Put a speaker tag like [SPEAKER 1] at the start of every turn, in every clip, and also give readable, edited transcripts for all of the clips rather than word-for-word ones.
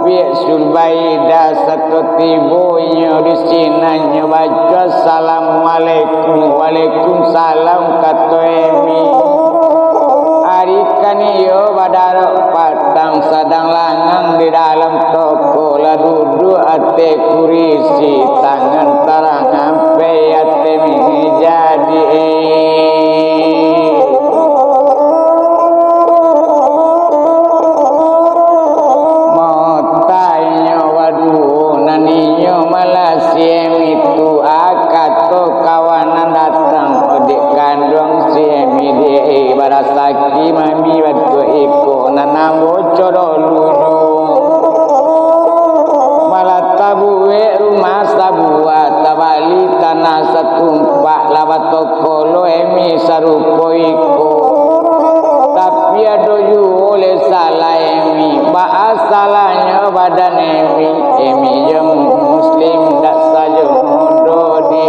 [SPEAKER 1] pik Sulbaida satu tibunya di sinanya baca Assalamualaikum Waalaikumsalam kata emi arikan iyo badar patang sadang langang di dalam toko la duduk ate kurisi tangan tarang ampe ate mini jadi siem itu akato kawanan datang pedik kandung siem ide barasaki mami batu iko nanam bocor lulu malah tabuwe rumah sabua tabali tanah setumpak lawat toko lo emi sarupo iko tapi adoyu oleh salah emi baasalanya badan emi jeng muslim dak saja mudo di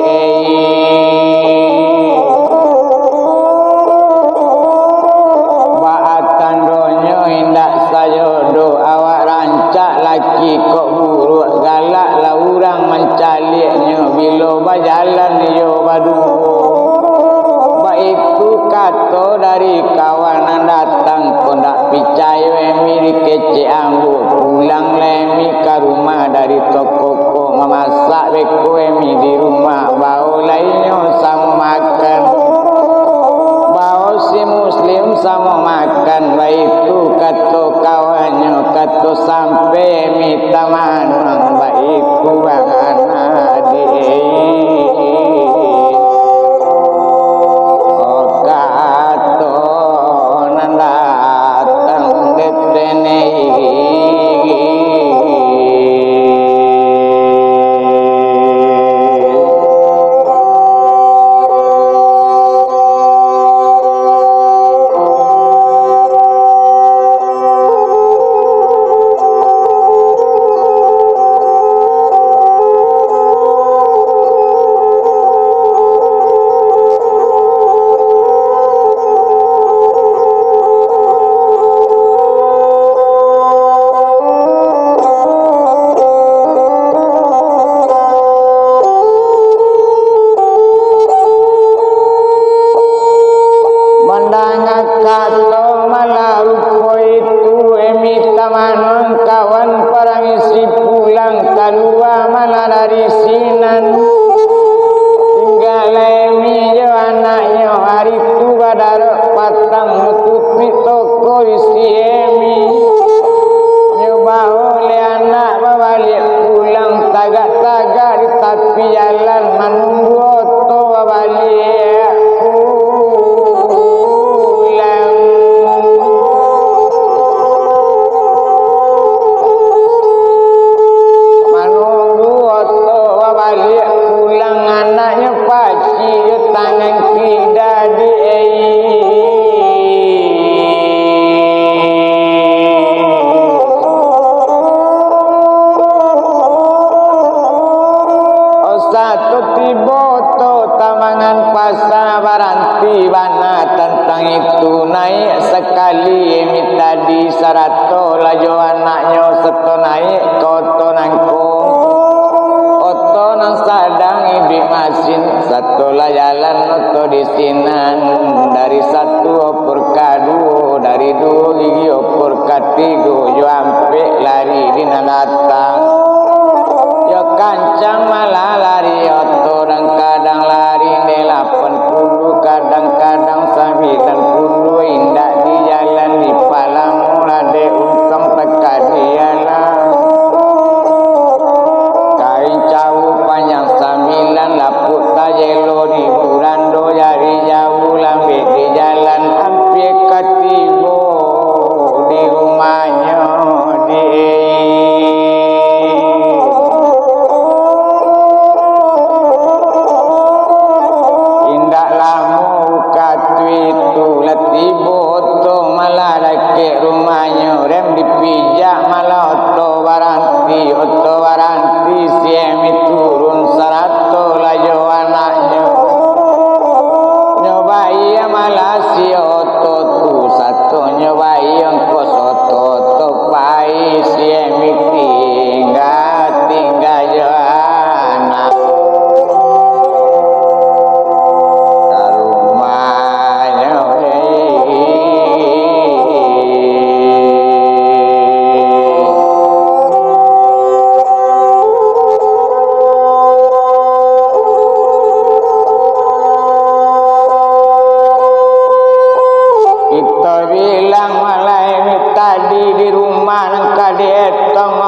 [SPEAKER 1] baatan donyo indak saja do awak rancak laki kok buruk galak lah urang mencaliknya bila berjalan yo badu itu kata dari kawanan datang kau tak percaya emi kecik anggur pulang lemi ke rumah dari toko ko memasak beko emi di rumah bau lainnya sama makan bau si muslim sama makan itu kata kawannya kata sampai emi taman baikku bangana di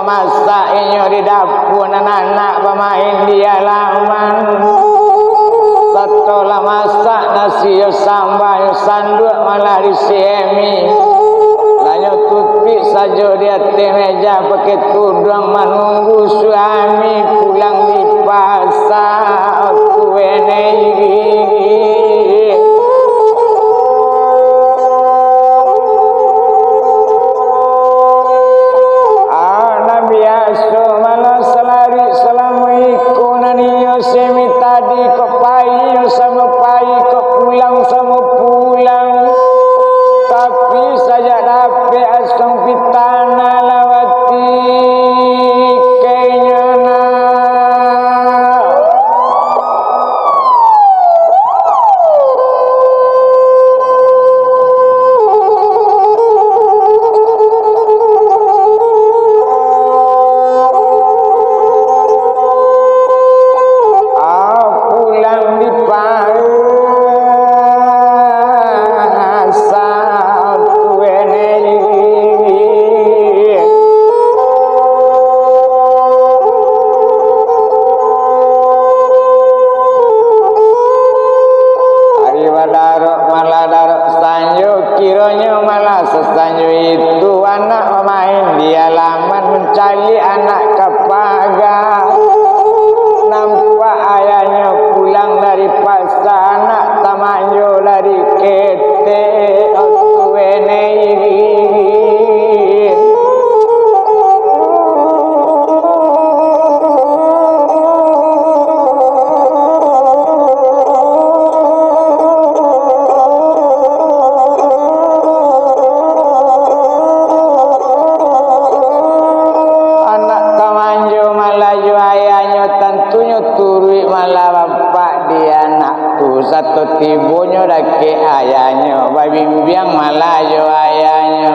[SPEAKER 1] memasak inyo di dapur anak-anak bermain di halaman. Satu lah masak nasi yo sambal yo sanduk malah disiemi. Lanyo tupik saja di atas meja pakai tudung menunggu suami pulang di pasar kuene satu tibunya dake ayahnya babimbiang malayo ayahnya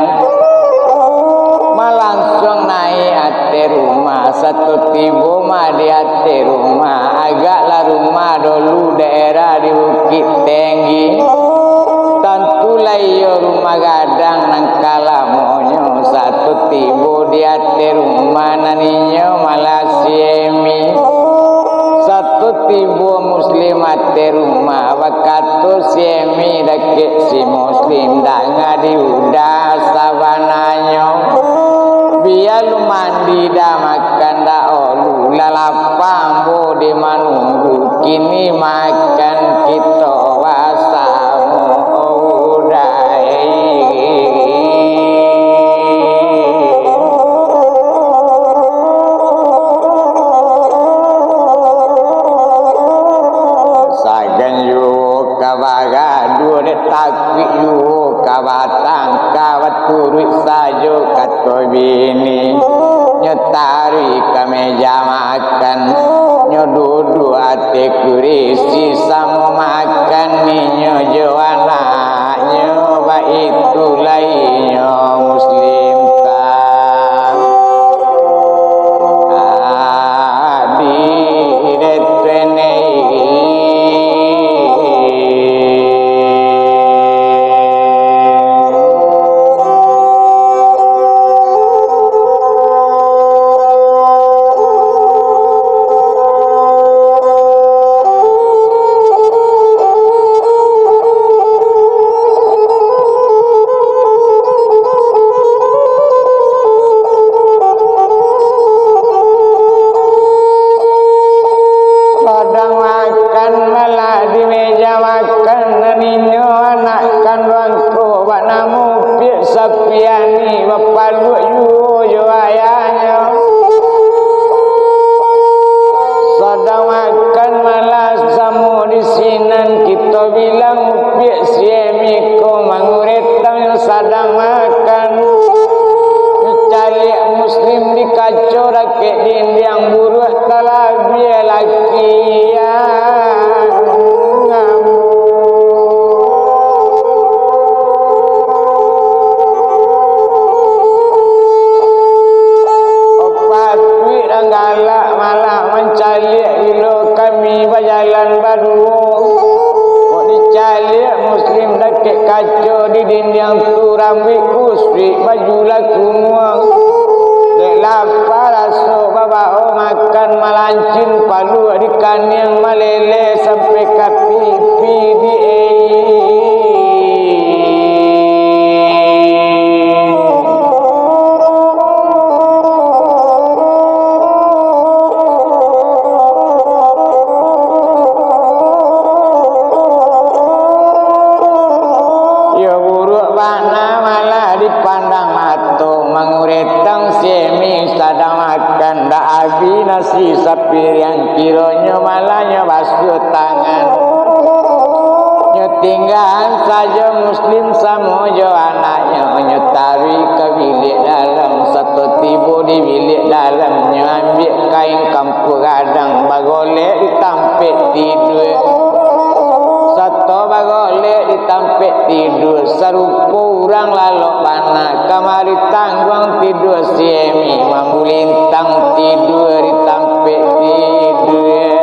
[SPEAKER 1] malangsung naik ate rumah satu tibu mah di ate rumah agaklah rumah dulu daerah di Bukit Tinggi tentulah iyo rumah gadang nang kalamonyo satu tibu di ate rumah naninyo malah siemi satu tibu muslimat di rumah wakatu siemi dake si muslim danga diudah sabananyo biar lu mandi dah makan dah olu lalapang bo di manunggu kini makan kita wasamu udai takwi yu kabatang kawat turut sajo kato bini nyetari ke meja makan nyodudu ate kurisi sama makan ninyo joana nyoba itu lainyo muslim kan adi retwenei sapiani bapalu yu ayahnya sedang makan malas samu di sinan kita bilang pik siemi ko manguretang sedang makan cari muslim di kacau rakyat dinding buruh talabi laki ya berjalan baru kok dicari muslim dakik kacau di dinding tu rambut kusri baju laku muang dek lapar asuk babao makan malancin palu ikan yang meleleh sampai ke pipi di nasi sapi yang kiranya malahnya basuh tangan nyetinggahan saja muslim samojo anaknya nyetari ke bilik dalam satu tibu di bilik dalamnya ambil kain kampur gadang bagolek ditampik tidur satu bagolek ditampik tidur serupa orang lalok panak kamari tangguang tidur siemi mambu lintang tidur ditampik tidur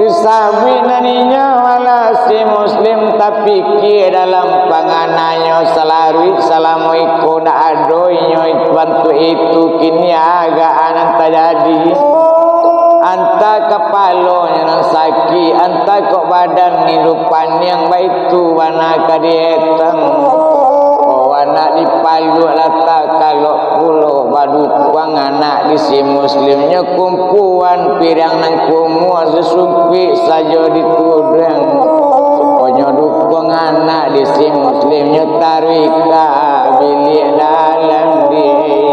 [SPEAKER 1] disabit naninya wala si muslim tapi ki dalam panganannya salarui salamuiku nak adoinyo bantu itu kini agak anan terjadi anta kepalonya nang saki anta kok badan hidupan yang baik tu wana kadietang oh anak dipalu lata kalau pulau badu kuang anak di si muslimnya kumpuan pirang nang kumua sesungkwi saja ditudang pokoknya dukung anak di si muslimnya tarika bilik dalam diri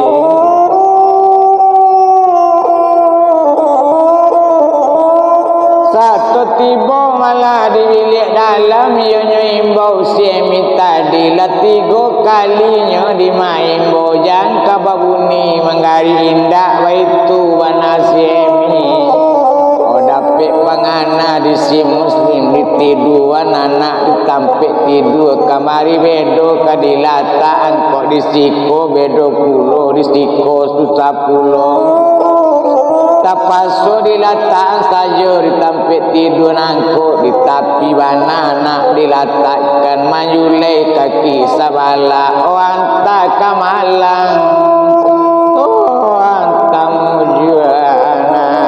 [SPEAKER 1] satu tiba malah di bilik dalam ionya imbau siemi tadi lah 3 kalinya dimain bojang kababuni menggari indah baitu wana siemi oh dapik pangana di si muslim ditiduan anak ditampik tidur kamari bedo kadilataan kok disiko bedo pulo disiko susah pulo tapaso dilataan saja ditampik tidur nangkuk di tapi banana dilatakkan mayulai kaki sabala oh anta kamalang oh anta mujuana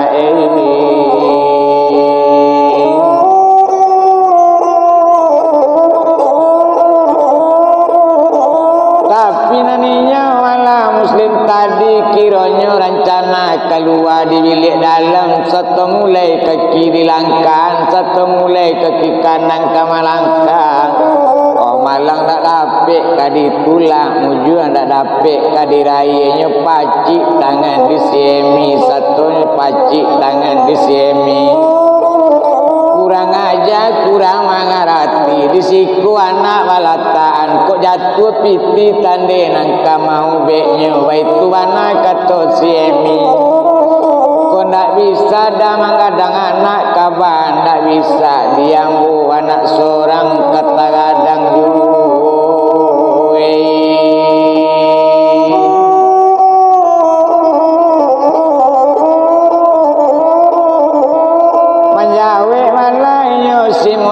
[SPEAKER 1] tapi naninya wala muslim tadi kiranya rencana keluar di bilik dalam satu mulai kaki dilangkan satu mulai kaki kanan ke malangkan oh malang tak dapik kadi tulang mujuan tak dapik kadi rayanya pacik tangan di siemi satunya pacik tangan di siemi kurang aja kurang mangarati disiku anak balataan kok jatuh piti tande nangka mau beknya waitu anak kata siemi kok ndak bisa dah manggadang anak kaban ndak bisa diambu anak seorang kata gadang dulu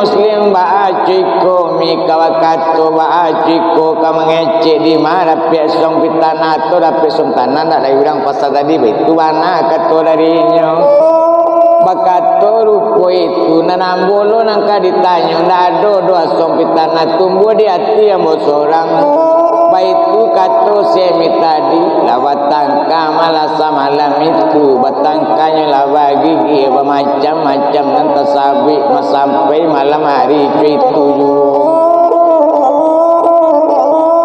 [SPEAKER 1] muslim ba'aciko mikawa kato ba'aciko ka mengecek di mana pihak song pitana to dapet song tanah nak dari orang pasal tadi itu mana kato darinya bakato rupo itu nanambolo nangka ditanya ndak ada doa song pitana tumbuh di hati yang seorang baitu kato semi tadi lawatangka malasa malam itu batangkanya lawa gigi macam-macam nanti sabi sampai malam hari itu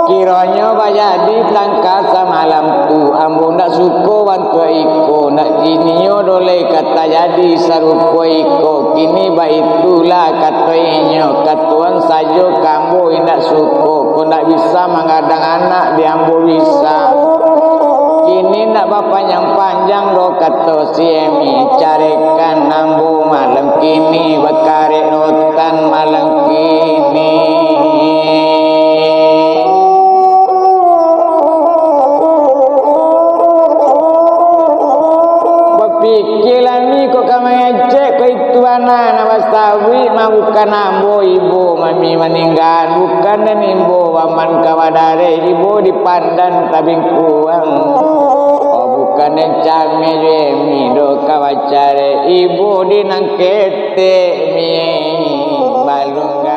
[SPEAKER 1] kiranya bayadi tangka semalam tu ambo nak suko bantu iko nak jinio dole kata jadi sarupo iko kini baitulah katanya katuan sajo kambo indak suko ko nak bisa mengadang anak diambo bisa kini nak bapak yang panjang do kata siemi carekan ambo malam kini bakarek rotan malam kini pikiran ni kau kau mengecek kau itu dan ibu waman kawadare ibu dipandan tabing kuang. Oh bukan cami mi do kawacare ibu dinangkete mi balung